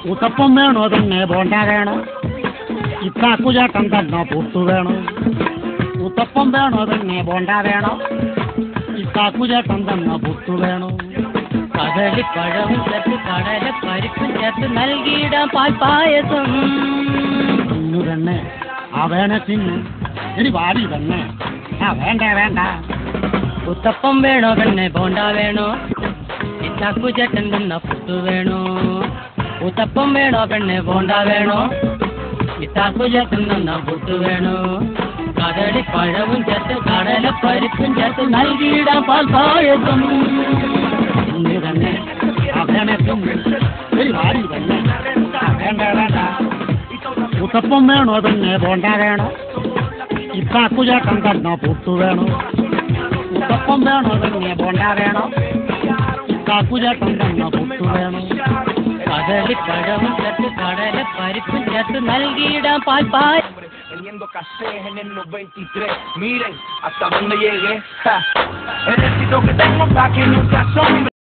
ഉത്തപ്പം വേണോ തന്നെ ബോണ്ട വേണോ ഇത്താക്കുചേട്ടൻ തന്നെ പുട്ടു വേണോ ഉത്തപ്പം വേണോ തന്നെ ബോണ്ട വേണോ ഇത്താക്കുചേട്ടൻ തന്നെ പുട്ടു വേണോ കദളിപ്പഴവും ചേർത്ത് കടല പരിപ്പും ചേർത്ത് നൽകിയിടാം പാൽപ്പായസം ഇന്നു തന്നെ ആ വേണ തിന്ന് ഇനി വാടി തന്നെ ആ വേണ്ട വേണ്ട ഉത്തപ്പം വേണോ പെണ്ണെ ബോണ്ട വേണോ ഇത്താക്കുചേട്ടൻ തന്ന പുട്ടു വേണോ ഉത്തപ്പം വേണോ പെണ്ണെ ബോണ്ട വേണോ ഇത്താക്കുചേട്ടൻ തന്ന പുട്ടു വേണോ കദളിപ്പഴവും ചേർത്ത് കടല പരിപ്പും ചേർത്ത് നൽകിയിടാം പാൽപ്പായസം ഇന്ന് തന്നെ ആ വേണ തിന്ന് ഇനി വാടി തന്നെ ആ വേണ്ട വേണ്ട ഉത്തപ്പം വേണോ തന്നെ ബോണ്ട വേണോ ഇത്താക്കുചേട്ടൻ തന്നെ പുട്ടു വേണോ ഉത്തപ്പം വേണോ തന്നെ ബോണ്ട വേണോ ഇത്താക്കുചേട്ടൻ തന്നെ പുട്ടു വേണോ കദളിപ്പഴവും ചേർത്ത് കടല പരിപ്പും ചേർത്ത് നൽകിയിടാം പാൽപ്പായസം Teniendo casés en el 93, miren hasta dónde llegué. El éxito que tengo pa' que nunca asombre.